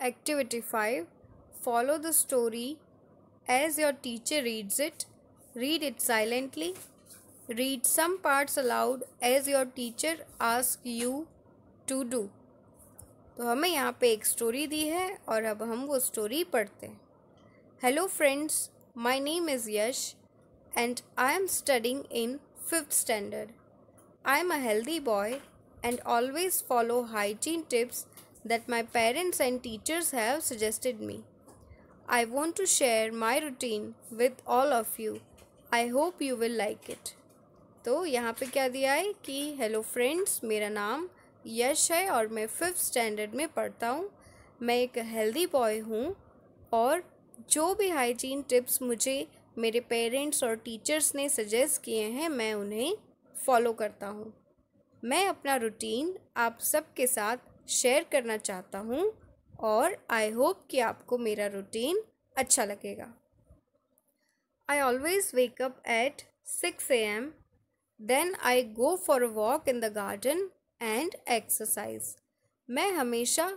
Activity 5. Follow the story as your teacher reads it. Read it silently. Read some parts aloud as your teacher asks you to do. तो हमें यहाँ पे एक story दी है और अब हम वो स्टोरी पढ़ते हैं. Hello friends, my name is Yash and I am studying in 5th standard. I am a healthy boy and always follow hygiene tips that my parents and teachers have suggested me. I want to share my routine with all of you. I hope you will like it. तो यहाँ पे क्या दिया है कि hello friends, मेरा नाम यश है और मैं 5th स्टैंडर्ड में पढ़ता हूँ. मैं एक हेल्दी बॉय हूँ और जो भी हाइजीन टिप्स मुझे मेरे पेरेंट्स और टीचर्स ने सजेस्ट किए हैं मैं उन्हें फॉलो करता हूँ. मैं अपना रूटीन आप सबके साथ शेयर करना चाहता हूँ और आई होप कि आपको मेरा रूटीन अच्छा लगेगा. I always wake up at 6 AM. Then I go for a walk in the garden and exercise. मैं हमेशा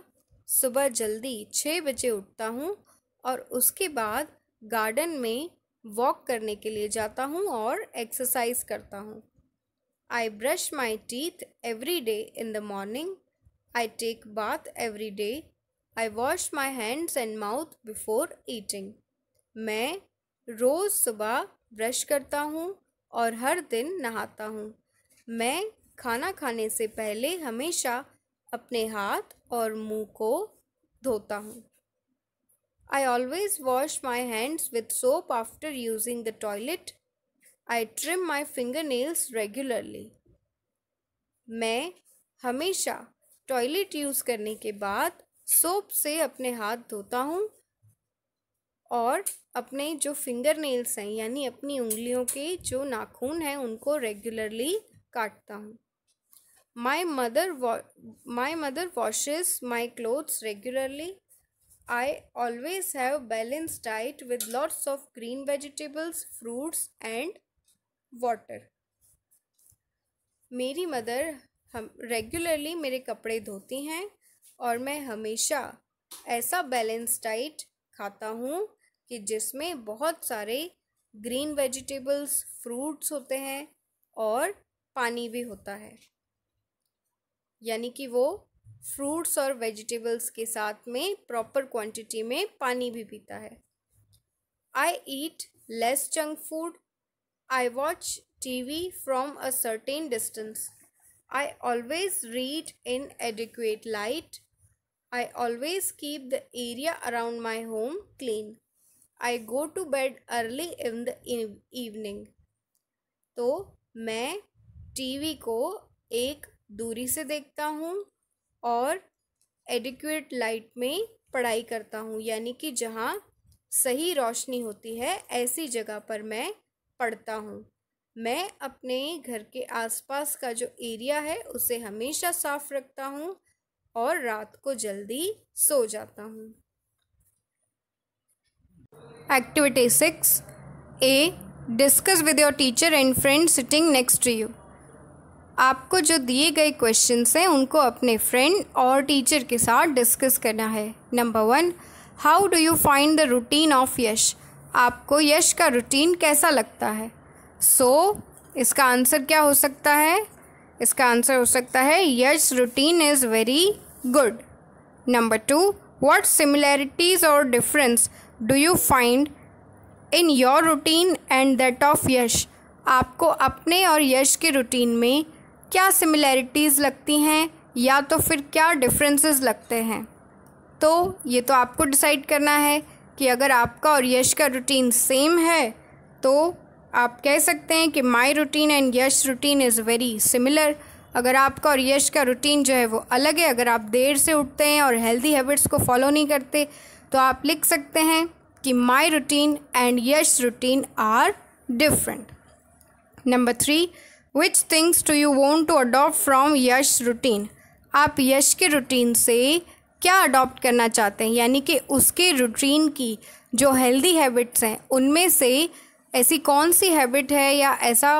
सुबह जल्दी 6 बजे उठता हूँ और उसके बाद गार्डन में वॉक करने के लिए जाता हूँ और एक्सरसाइज करता हूँ. I brush my teeth every day in the morning. I take bath every day. I wash my hands and mouth before eating. मैं रोज़ सुबह ब्रश करता हूँ और हर दिन नहाता हूँ. मैं खाना खाने से पहले हमेशा अपने हाथ और मुंह को धोता हूँ. I always wash my hands with soap after using the toilet. I trim my fingernails regularly. मैं हमेशा टॉयलेट यूज़ करने के बाद सोप से अपने हाथ धोता हूँ और अपने जो फिंगर नेल्स हैं यानी अपनी उंगलियों के जो नाखून हैं उनको रेगुलरली काटता हूँ. My mother washes my clothes regularly. I always have balanced diet with lots of green vegetables, fruits and water. मेरी मदर हम रेगुलरली मेरे कपड़े धोती हैं और मैं हमेशा ऐसा बैलेंस डाइट खाता हूँ कि जिसमें बहुत सारे ग्रीन वेजिटेबल्स, फ्रूट्स होते हैं और पानी भी होता है, यानी कि वो फ्रूट्स और वेजिटेबल्स के साथ में प्रॉपर क्वांटिटी में पानी भी पीता है. I eat less junk food. I watch TV from a certain distance. I always read in adequate light. I always keep the area around my home clean. I go to bed early in the evening. तो मैं TV को एक दूरी से देखता हूँ और adequate light में पढ़ाई करता हूँ, यानी कि जहाँ सही रोशनी होती है ऐसी जगह पर मैं पढ़ता हूँ. मैं अपने घर के आसपास का जो एरिया है उसे हमेशा साफ रखता हूँ और रात को जल्दी सो जाता हूँ. Activity 6. A. Discuss with your teacher and friend sitting next to you. आपको जो दिए गए क्वेश्चंस हैं उनको अपने फ्रेंड और टीचर के साथ डिस्कस करना है. Number 1. How do you find the routine of Yash. आपको यश का रूटीन कैसा लगता है. इसका आंसर क्या हो सकता है. इसका आंसर हो सकता है Yash routine is very good. Number 2. What similarities और difference do you find in your routine and that of Yash. आपको अपने और यश के रूटीन में क्या सिमिलैरिटीज़ लगती हैं या तो फिर क्या डिफरेंसेस लगते हैं. तो ये तो आपको डिसाइड करना है कि अगर आपका और यश का रूटीन सेम है तो आप कह सकते हैं कि my routine and Yash routine is very similar. अगर आपका और यश का रूटीन जो है वो अलग है, अगर आप देर से उठते हैं और हेल्दी हैबिट्स को फॉलो नहीं करते, तो आप लिख सकते हैं कि my routine and Yash routine are different. Number 3. Which things do you want to adopt from Yash routine. आप यश के रूटीन से क्या अडॉप्ट करना चाहते हैं, यानी कि उसके रूटीन की जो हेल्दी हैबिट्स हैं उनमें से ऐसी कौन सी हैबिट है या ऐसा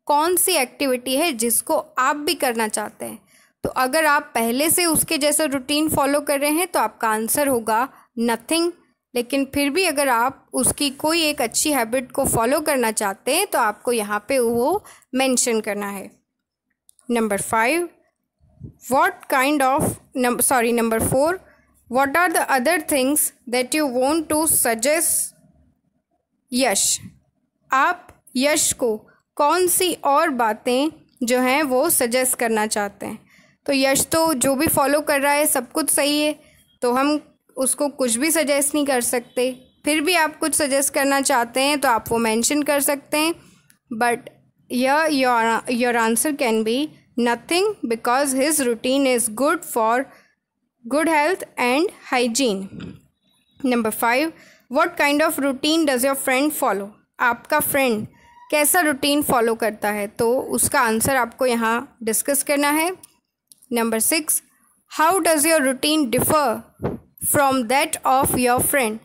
कौन सी एक्टिविटी है जिसको आप भी करना चाहते हैं. तो अगर आप पहले से उसके जैसा रूटीन फॉलो कर रहे हैं तो आपका आंसर होगा नथिंग। लेकिन फिर भी अगर आप उसकी कोई एक अच्छी हैबिट को फॉलो करना चाहते हैं तो आपको यहाँ पे वो मेंशन करना है। Number 5, number 4, what are the other things that you want to suggest यश? आप यश को कौन सी और बातें जो हैं वो सजेस्ट करना चाहते हैं? तो यश तो जो भी फॉलो कर रहा है सब कुछ सही है, तो हम उसको कुछ भी सजेस्ट नहीं कर सकते। फिर भी आप कुछ सजेस्ट करना चाहते हैं तो आप वो मेंशन कर सकते हैं, but your answer can be nothing because his routine is good for good health and hygiene. Number 5, what kind of routine does your friend follow? आपका फ्रेंड कैसा रूटीन फॉलो करता है, तो उसका आंसर आपको यहाँ डिस्कस करना है। Number 6, how does your routine differ from that of your friend?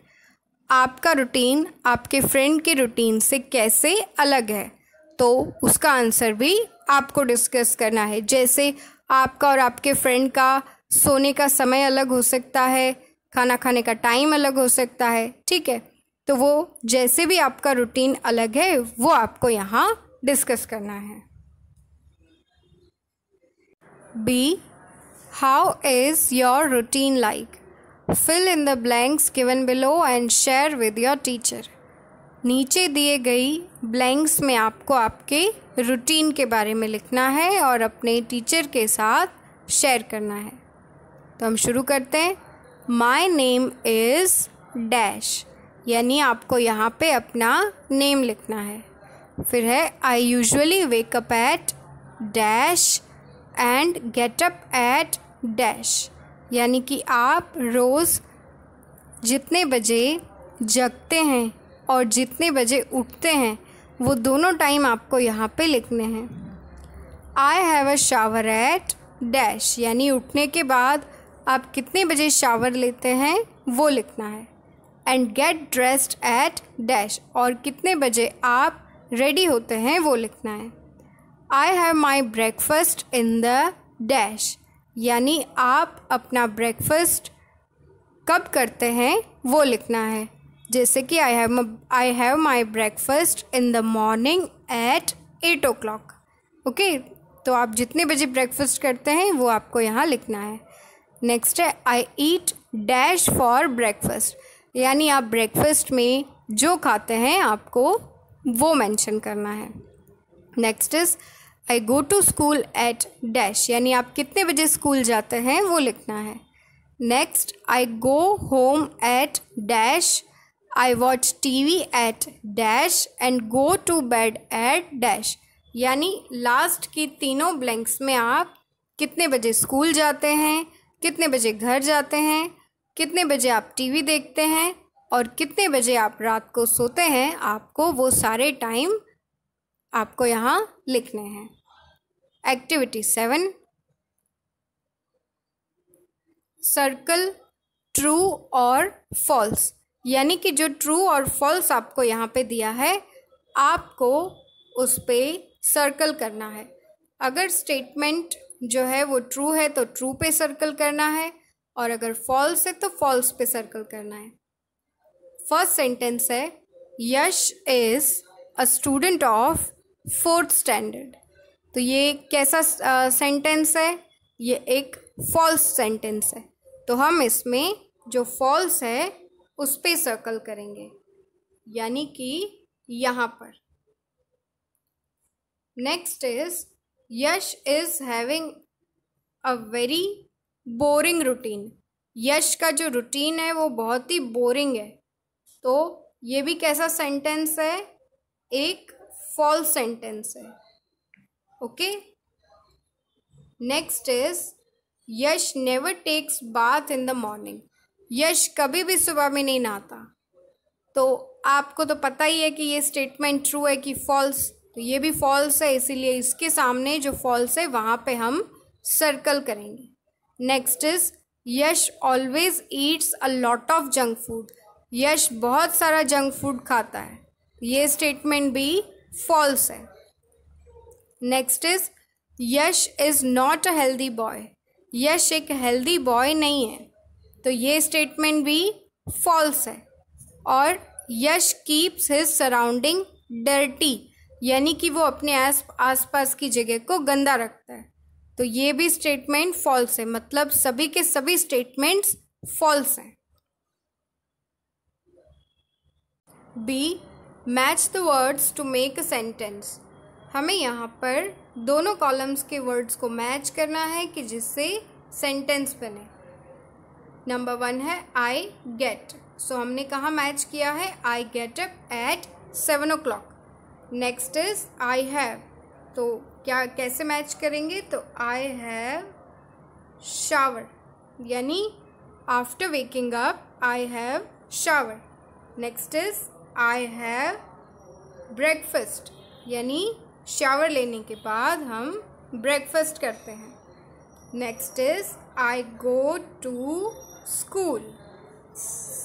आपका रूटीन आपके फ्रेंड के रूटीन से कैसे अलग है, तो उसका आंसर भी आपको डिस्कस करना है। जैसे आपका और आपके फ्रेंड का सोने का समय अलग हो सकता है, खाना खाने का टाइम अलग हो सकता है, ठीक है। तो वो जैसे भी आपका रूटीन अलग है वो आपको यहाँ डिस्कस करना है। B, how is your routine like? Fill in the blanks given below and share with your teacher. नीचे दिए गई ब्लैंक्स में आपको आपके रूटीन के बारे में लिखना है और अपने टीचर के साथ शेयर करना है। तो हम शुरू करते हैं। माई नेम इज़ डैश, यानी आपको यहाँ पे अपना नेम लिखना है। फिर है I usually wake up eight dash and gate up eight dash, यानी कि आप रोज़ जितने बजे जगते हैं और जितने बजे उठते हैं वो दोनों टाइम आपको यहाँ पे लिखने हैं। I have a shower at dash, यानी उठने के बाद आप कितने बजे शावर लेते हैं वो लिखना है। And get dressed at dash, और कितने बजे आप रेडी होते हैं वो लिखना है। आई have my breakfast in the dash, यानी आप अपना ब्रेकफास्ट कब करते हैं वो लिखना है। जैसे कि I have my breakfast in the morning at 8 o'clock। Okay, तो आप जितने बजे ब्रेकफास्ट करते हैं वो आपको यहाँ लिखना है। नेक्स्ट है I eat dash for breakfast, यानी आप ब्रेकफास्ट में जो खाते हैं आपको वो मेंशन करना है। Next is I go to school at dash, यानी आप कितने बजे स्कूल जाते हैं वो लिखना है। Next I go home at dash, I watch TV at dash and go to bed at dash, यानी लास्ट की तीनों ब्लैंक्स में आप कितने बजे स्कूल जाते हैं, कितने बजे घर जाते हैं, कितने बजे आप टीवी देखते हैं और कितने बजे आप रात को सोते हैं, आपको वो सारे टाइम आपको यहाँ लिखने हैं। एक्टिविटी 7, सर्कल ट्रू और फॉल्स, यानी कि जो ट्रू और फॉल्स आपको यहाँ पे दिया है आपको उस पर सर्कल करना है। अगर स्टेटमेंट जो है वो ट्रू है तो ट्रू पे सर्कल करना है, और अगर फॉल्स है तो फॉल्स पे सर्कल करना है। फर्स्ट सेंटेंस है Yash is a student of 4th standard. तो ये कैसा सेंटेंस है? ये एक फॉल्स सेंटेंस है, तो हम इसमें जो फॉल्स है उस पे सर्कल करेंगे, यानी कि यहाँ पर। Next is Yash is having a very boring routine. Yash का जो रूटीन है वो बहुत ही बोरिंग है, तो ये भी कैसा सेंटेंस है? एक फॉल्स सेंटेंस है। Okay, next is Yash never takes bath in the morning. Yash कभी भी सुबह में नहीं नहाता, तो आपको तो पता ही है कि ये स्टेटमेंट ट्रू है कि फॉल्स, तो ये भी फॉल्स है, इसीलिए इसके सामने जो फॉल्स है वहाँ पे हम सर्कल करेंगे। Next is Yash always eats a lot of junk food. Yash बहुत सारा जंक फूड खाता है, ये स्टेटमेंट भी फॉल्स है। Next is Yash is not a healthy boy, Yash एक हेल्दी बॉय नहीं है, तो ये स्टेटमेंट भी फॉल्स है। और यश कीप्स हिज सराउंडिंग डर्टी, यानी कि वो अपने आसपास की जगह को गंदा रखता है, तो ये भी स्टेटमेंट फॉल्स है। मतलब सभी के सभी स्टेटमेंट्स फॉल्स हैं। B, match the words to make a sentence. हमें यहाँ पर दोनों कॉलम्स के वर्ड्स को मैच करना है कि जिससे सेंटेंस बने। नंबर 1 है आई गेट, सो हमने कहाँ मैच किया है, I get up at 7 o'clock। Next is I have, तो क्या कैसे मैच करेंगे, तो आई हैव शावर, यानी after waking up I have shower. Next is I have breakfast, यानी शावर लेने के बाद हम ब्रेकफास्ट करते हैं। Next is I go to school.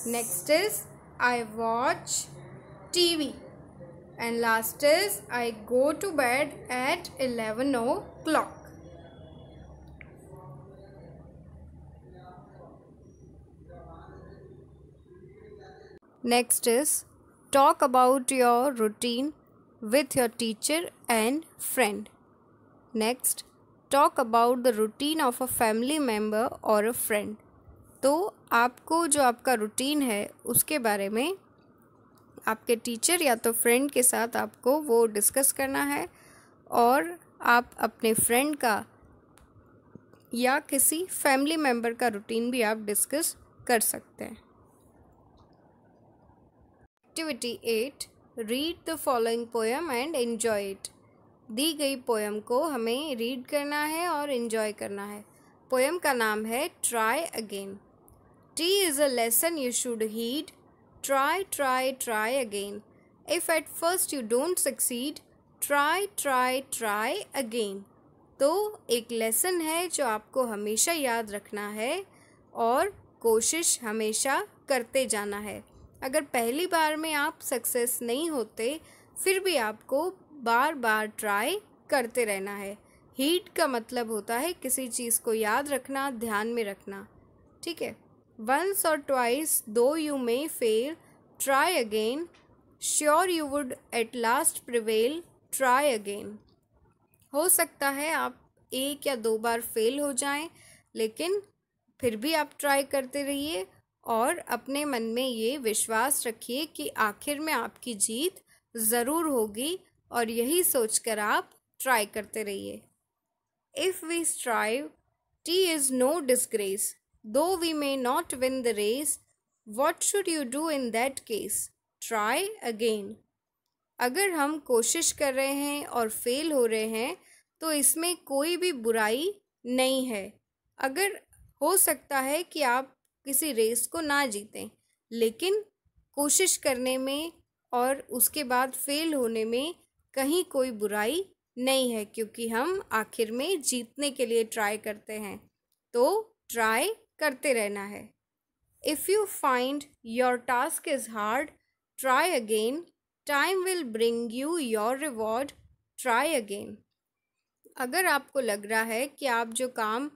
Next is I watch TV. And last is I go to bed at 11 o'clock. Next is talk about your routine with your teacher and friend. Next, talk about the routine of a family member or a friend. तो आपको जो आपका routine है उसके बारे में आपके teacher या तो फ्रेंड के साथ आपको वो डिस्कस करना है, और आप अपने फ्रेंड का या किसी फैमिली मेम्बर का रूटीन भी आप डिस्कस कर सकते हैं। Activity 8, read the following poem and enjoy it. दी गई पोएम को हमें रीड करना है और एन्जॉय करना है। पोएम का नाम है try again. T is a lesson you should heed, try try try again. If at first you don't succeed, try try try again. तो एक लेसन है जो आपको हमेशा याद रखना है और कोशिश हमेशा करते जाना है। अगर पहली बार में आप सक्सेस नहीं होते, फिर भी आपको बार बार ट्राई करते रहना है। हीट का मतलब होता है किसी चीज़ को याद रखना, ध्यान में रखना, ठीक है। वंस और ट्वाइस दो you may fail, try again, sure you would at last prevail, try again. हो सकता है आप 1 या 2 बार फेल हो जाएं, लेकिन फिर भी आप ट्राई करते रहिए और अपने मन में ये विश्वास रखिए कि आखिर में आपकी जीत ज़रूर होगी, और यही सोचकर आप ट्राई करते रहिए। If we strive, it is no disgrace, though we may not win the race, what should you do in that case, try again. अगर हम कोशिश कर रहे हैं और फेल हो रहे हैं तो इसमें कोई भी बुराई नहीं है। अगर हो सकता है कि आप किसी रेस को ना जीतें, लेकिन कोशिश करने में और उसके बाद फेल होने में कहीं कोई बुराई नहीं है, क्योंकि हम आखिर में जीतने के लिए ट्राई करते हैं, तो ट्राई करते रहना है। If you find your task is hard, try again, time will bring you your reward, try again. अगर आपको लग रहा है कि आप जो काम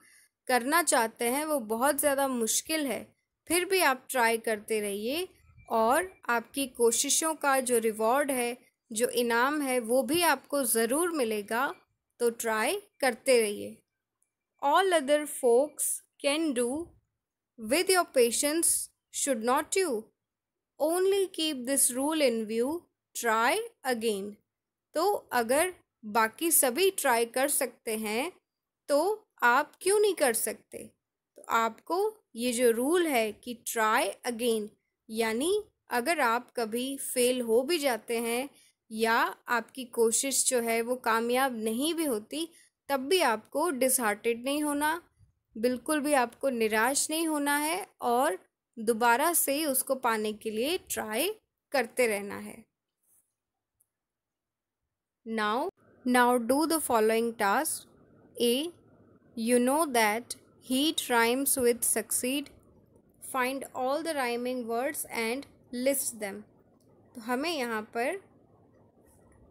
करना चाहते हैं वो बहुत ज़्यादा मुश्किल है, फिर भी आप ट्राई करते रहिए और आपकी कोशिशों का जो रिवॉर्ड है, जो इनाम है, वो भी आपको ज़रूर मिलेगा, तो ट्राई करते रहिए। All other folks can do, with your patience should not you, only keep this rule in view, try again. तो अगर बाकी सभी ट्राई कर सकते हैं तो आप क्यों नहीं कर सकते। तो आपको ये जो रूल है कि ट्राई अगेन, यानी अगर आप कभी फेल हो भी जाते हैं या आपकी कोशिश जो है वो कामयाब नहीं भी होती, तब भी आपको डिसहार्टेड नहीं होना, बिल्कुल भी आपको निराश नहीं होना है, और दोबारा से उसको पाने के लिए ट्राई करते रहना है। Now do the following tasks. A. You know that heat rhymes with succeed. Find all the rhyming words and list them. तो हमें यहाँ पर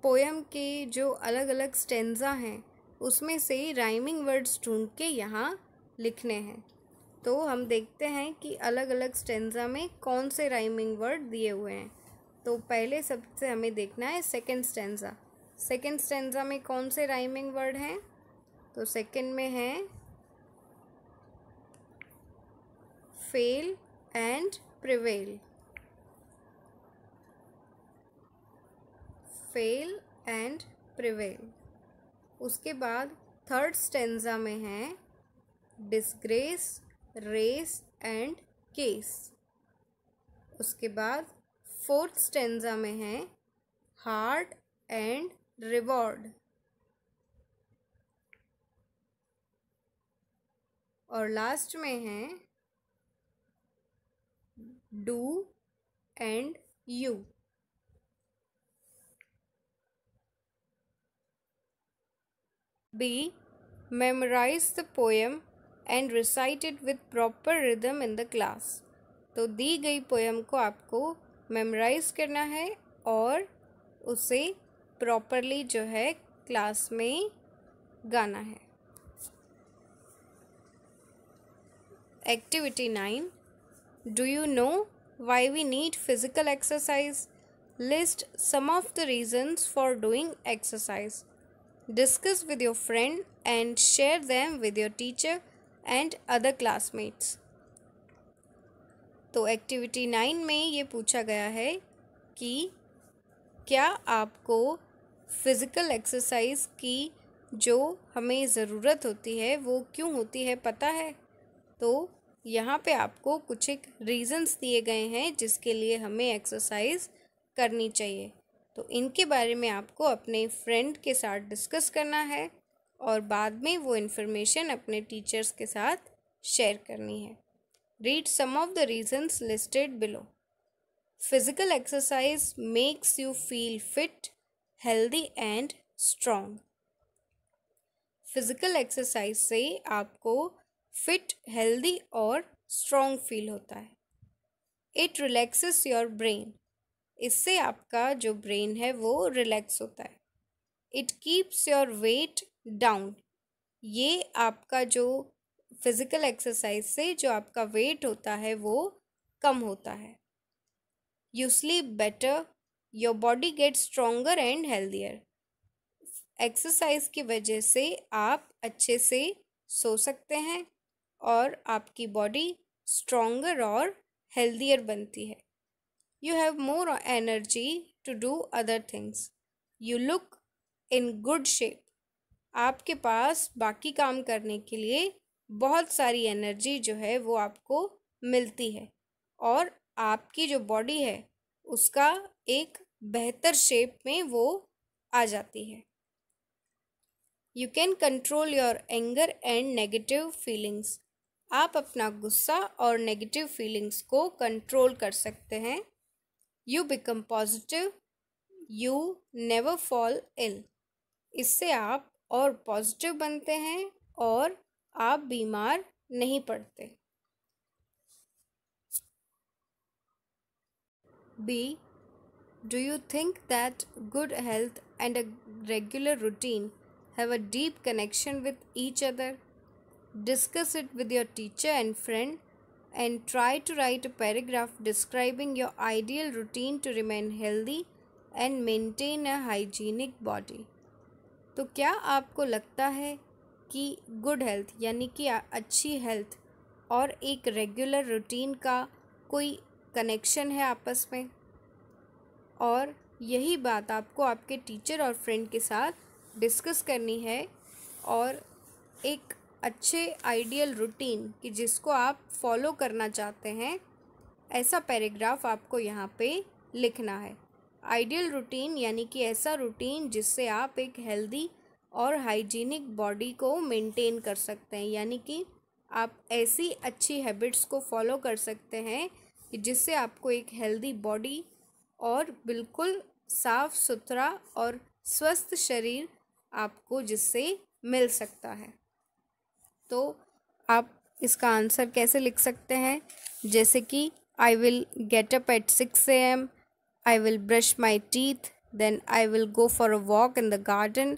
पोएम के जो अलग अलग स्टेंजा हैं उसमें से राइमिंग वर्ड्स ढूंढ के यहाँ लिखने हैं। तो हम देखते हैं कि अलग अलग स्टेंजा में कौन से राइमिंग वर्ड दिए हुए हैं। तो पहले सबसे हमें देखना है सेकंड स्टेंजा। सेकंड स्टेंजा में कौन से राइमिंग वर्ड हैं? तो सेकंड में है fail and prevail. Fail and prevail. उसके बाद थर्ड स्टेंजा में है डिसग्रेस, रेस एंड केस। उसके बाद फोर्थ स्टेंजा में है हार्ड एंड रिवॉर्ड। और लास्ट में है do and you. B. Memorize the poem and recite it with proper rhythm in the class. तो दी गई पोएम को आपको मेमोराइज करना है और उसे प्रॉपरली जो है क्लास में गाना है। Activity 9. Do you know why we need physical exercise? List some of the reasons for doing exercise. Discuss with your friend and share them with your teacher and other classmates. तो activity 9 में ये पूछा गया है कि क्या आपको physical exercise की जो हमें ज़रूरत होती है वो क्यों होती है पता है? तो यहाँ पे आपको कुछ एक रीज़न्स दिए गए हैं जिसके लिए हमें एक्सरसाइज करनी चाहिए। तो इनके बारे में आपको अपने फ्रेंड के साथ डिस्कस करना है और बाद में वो इन्फॉर्मेशन अपने टीचर्स के साथ शेयर करनी है। Read some of the reasons listed below. Physical exercise makes you feel fit, healthy and strong. Physical exercise से आपको फिट, हेल्दी और स्ट्रॉन्ग फील होता है। It relaxes your brain. इससे आपका जो ब्रेन है वो रिलैक्स होता है। It keeps your weight down. ये आपका जो फिज़िकल एक्सरसाइज से जो आपका वेट होता है वो कम होता है। You sleep better, your body gets stronger and healthier. Exercise की वजह से आप अच्छे से सो सकते हैं और आपकी बॉडी स्ट्रोंगर और हेल्दियर बनती है। You have more energy to do other things. You look in good shape. आपके पास बाकी काम करने के लिए बहुत सारी एनर्जी जो है वो आपको मिलती है और आपकी जो बॉडी है उसका एक बेहतर शेप में वो आ जाती है। You can control your anger and negative feelings. आप अपना गुस्सा और नेगेटिव फीलिंग्स को कंट्रोल कर सकते हैं। You become positive. You never fall ill. इससे आप और पॉजिटिव बनते हैं और आप बीमार नहीं पड़ते। B. Do you think that good health and a regular routine have a deep connection with each other? Discuss it with your teacher and friend and try to write a paragraph describing your ideal routine to remain healthy and maintain a hygienic body. तो क्या आपको लगता है कि good health यानी कि अच्छी health और एक रेगुलर रूटीन का कोई कनेक्शन है आपस में? और यही बात आपको आपके टीचर और फ्रेंड के साथ डिस्कस करनी है और एक अच्छे आइडियल रूटीन कि जिसको आप फॉलो करना चाहते हैं ऐसा पैराग्राफ आपको यहाँ पे लिखना है। आइडियल रूटीन यानी कि ऐसा रूटीन जिससे आप एक हेल्दी और हाइजीनिक बॉडी को मेंटेन कर सकते हैं, यानी कि आप ऐसी अच्छी हैबिट्स को फॉलो कर सकते हैं कि जिससे आपको एक हेल्दी बॉडी और बिल्कुल साफ़ सुथरा और स्वस्थ शरीर आपको जिससे मिल सकता है। तो आप इसका आंसर कैसे लिख सकते हैं? जैसे कि I will get up at 6 AM, I will brush my teeth, then I will go for a walk in the garden,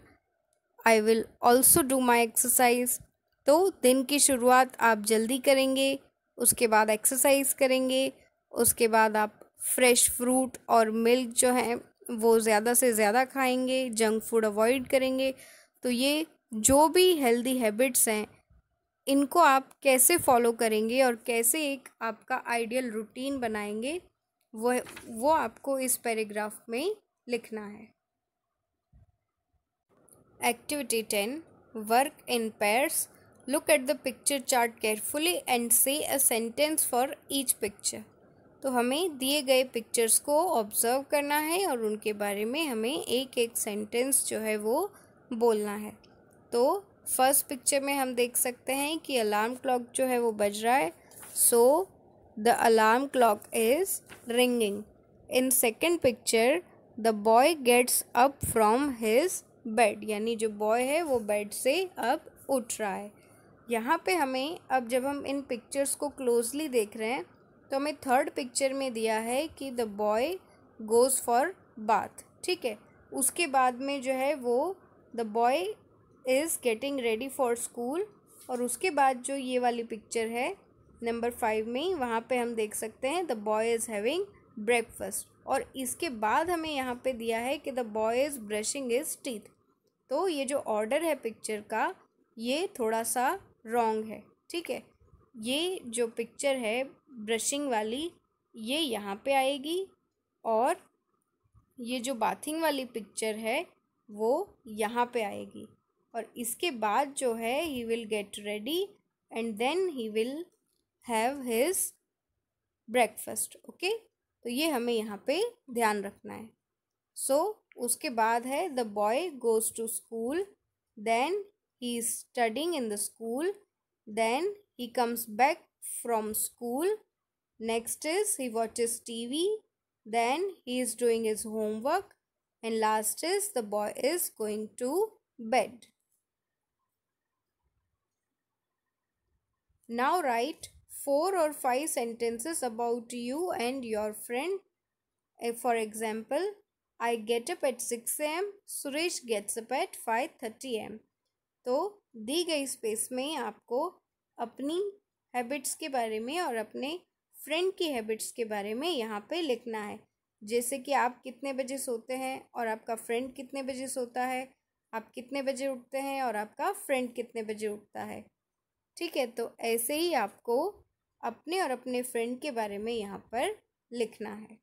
I will also do my exercise. तो दिन की शुरुआत आप जल्दी करेंगे, उसके बाद एक्सरसाइज करेंगे, उसके बाद आप फ्रेश फ्रूट और मिल्क जो है वो ज़्यादा से ज़्यादा खाएंगे, जंक फूड अवॉइड करेंगे। तो ये जो भी हेल्दी हैबिट्स हैं इनको आप कैसे फॉलो करेंगे और कैसे एक आपका आइडियल रूटीन बनाएंगे वो आपको इस पैराग्राफ में लिखना है। Activity 10. Work in pairs. Look at the picture chart carefully and say a sentence for each picture. तो हमें दिए गए पिक्चर्स को ऑब्ज़र्व करना है और उनके बारे में हमें एक एक सेंटेंस जो है वो बोलना है। तो फर्स्ट पिक्चर में हम देख सकते हैं कि अलार्म क्लॉक जो है वो बज रहा है। So the alarm clock is ringing. In second picture the boy gets up from his bed, यानी जो बॉय है वो बेड से अब उठ रहा है। यहाँ पे हमें अब जब हम इन पिक्चर्स को क्लोजली देख रहे हैं तो हमें थर्ड पिक्चर में दिया है कि the boy goes for bath. ठीक है, उसके बाद में जो है वो the boy is getting ready for school, और उसके बाद जो ये वाली पिक्चर है नंबर 5 में, वहाँ पे हम देख सकते हैं the boy is having breakfast, और इसके बाद हमें यहाँ पे दिया है कि the boy is brushing his teeth. तो ये जो ऑर्डर है पिक्चर का ये थोड़ा सा रॉन्ग है। ठीक है, ये जो पिक्चर है ब्रशिंग वाली ये यहाँ पे आएगी, और ये जो बाथिंग वाली पिक्चर है वो यहाँ पे आएगी, और इसके बाद जो है he will get ready and then he will have his breakfast. Okay, तो ये हमें यहाँ पे ध्यान रखना है। सो उसके बाद है the boy goes to school, then he is studying in the school, then he comes back from school, next is he watches TV, then he is doing his homework, and last is the boy is going to bed. Now write 4 or 5 sentences about you and your friend. For example, I get up at 6 a.m. Suresh gets up at 5:30 a.m. तो दी गई space में आपको अपनी habits के बारे में और अपने फ्रेंड की हैबिट्स के बारे में यहाँ पे लिखना है। जैसे कि आप कितने बजे सोते हैं और आपका फ्रेंड कितने बजे सोता है, आप कितने बजे उठते हैं और आपका फ्रेंड कितने बजे उठता है। ठीक है, तो ऐसे ही आपको अपने और अपने फ्रेंड के बारे में यहाँ पर लिखना है।